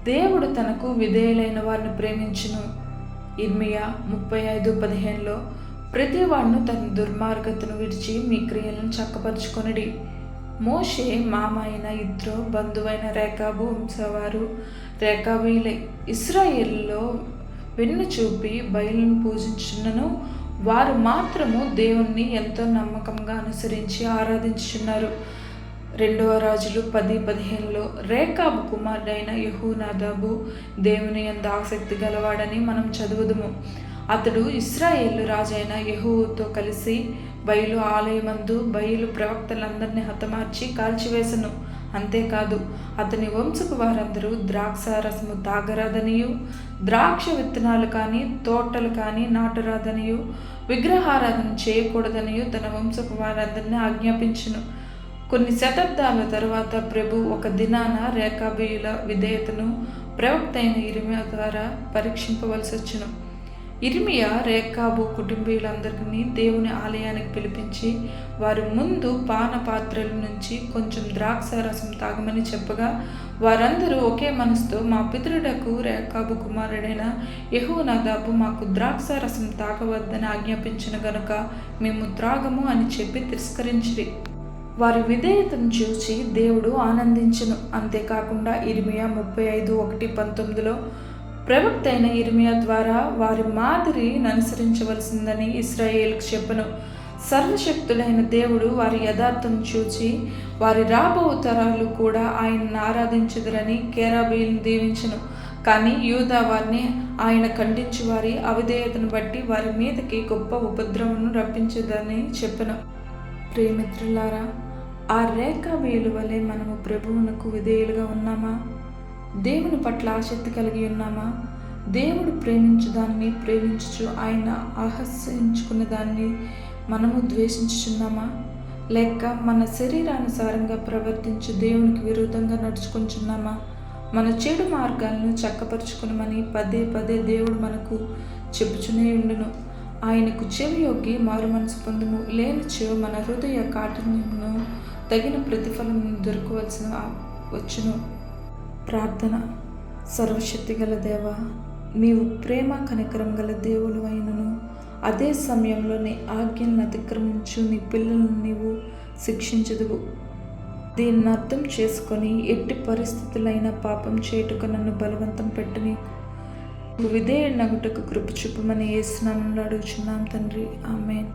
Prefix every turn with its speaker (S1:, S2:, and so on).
S1: దేవుడు తనకు విధేయులైన వారిని ప్రేమించును. ఇర్మియా 35:15లో ప్రతివాడును తన దుర్మార్గతను విడిచి మీ క్రియలను చక్కపరుచుకొనిడి. మోషే మామ అయిన ఇత్రో బంధువైన రేకాబు వంశవారు రేకాబీలే. ఇశ్రాయేలులో వెన్ను చూపి బయలును పూజించున్నను వారు మాత్రము దేవుణ్ణి ఎంతో నమ్మకంగా అనుసరించి ఆరాధించుచున్నారు. 2 రాజులు 10:15లో రేకాబు కుమారుడైన యెహోనాదాబు దేవుని యందు ఆసక్తి గలవాడని మనం చదువుదుము. అతడు ఇశ్రాయేలు రాజైన యెహోవాతో కలిసి బయలు ఆలయమందు బయలు ప్రవక్తలందరినీ హతమార్చి కాల్చివేసెను. అంతేకాదు అతని వంశపు వారందరూ ద్రాక్షారసము తాగరాదనియు, ద్రాక్ష విత్తనాలు కానీ తోటలు కానీ నాటరాదనియు, విగ్రహారాధన చేయకూడదనియు తన వంశపు వారందరినీ ఆజ్ఞాపించును. కొన్ని శతాబ్దాల తరువాత ప్రభు ఒక దినాన రేకాబీయుల విధేయతను ప్రవక్త అయిన ఇర్మియా ద్వారా పరీక్షింపవలసి వచ్చును. ఇర్మియా రేకాబు కుటుంబీయులందరినీ దేవుని ఆలయానికి పిలిపించి వారి ముందు పానపాత్రల నుంచి కొంచెం ద్రాక్షారసం తాగమని చెప్పగా వారందరూ ఒకే మనసుతో మా పితరుడకు రేకాబు కుమారుడైన యెహోనాదాబు మాకు ద్రాక్షారసం తాగవద్దని ఆజ్ఞాపించిన గనుక మేము త్రాగము అని చెప్పి తిరస్కరించిరి. వారి విధేయతను చూసి దేవుడు ఆనందించును. అంతేకాకుండా ఇర్మియా 35:1-19లో ప్రవక్త అయిన ఇర్మియా ద్వారా వారి మాదిరిని అనుసరించవలసిందని ఇశ్రాయేలుకు చెప్పెను. సర్వశక్తుడైన దేవుడు వారి యథార్థం చూచి వారి రాబో తరాలు కూడా ఆయనను ఆరాధించుదురని కేరాబీలను దీవించెను. కానీ యూదా వారిని ఆయన ఖండించి వారి అవిధేయతను బట్టి వారి మీదకి గొప్ప ఉపద్రవమును రప్పించదని చెప్పెను. ప్రియమిత్రులారా, ఆ రేకాబీయుల వలె మనము ప్రభువునకు విధేయులుగా ఉన్నామా? దేవుని పట్ల ఆసక్తి కలిగి ఉన్నామా? దేవుడు ప్రేమించు దాన్ని ప్రేమించుచు ఆయన ఆహ్వానించుకున్న దాన్ని మనము ద్వేషించుచున్నామా? లేక మన శరీరానుసారంగా ప్రవర్తించి దేవునికి విరుద్ధంగా నడుచుకుంటున్నామా? మన చెడు మార్గాలను చక్కపరుచుకునమని పదే పదే దేవుడు మనకు చెప్పుచునే ఉండును. ఆయనకు చెవియొగ్గి మారు మనసు పొందుము. లేనిచో మన హృదయ కాఠిన్యమును తగిన ప్రతిఫలం దొరకవలసిన వచ్చును. ప్రార్థన. సర్వశక్తి గల దేవా, నీవు ప్రేమ కనికరం గల దేవుడు అయినను అదే సమయంలో నీ ఆజ్ఞలను అతిక్రమించు నీ పిల్లలను నీవు శిక్షించదువు. దీన్ని అర్థం చేసుకొని ఎట్టి పరిస్థితులైనా పాపం చేయుటకు నన్ను బలవంతం పెట్టని విధేయుడనగుటకు కృప చూపమని యేసు నామములో అడుగుచున్నాం తండ్రి. ఆమేన్.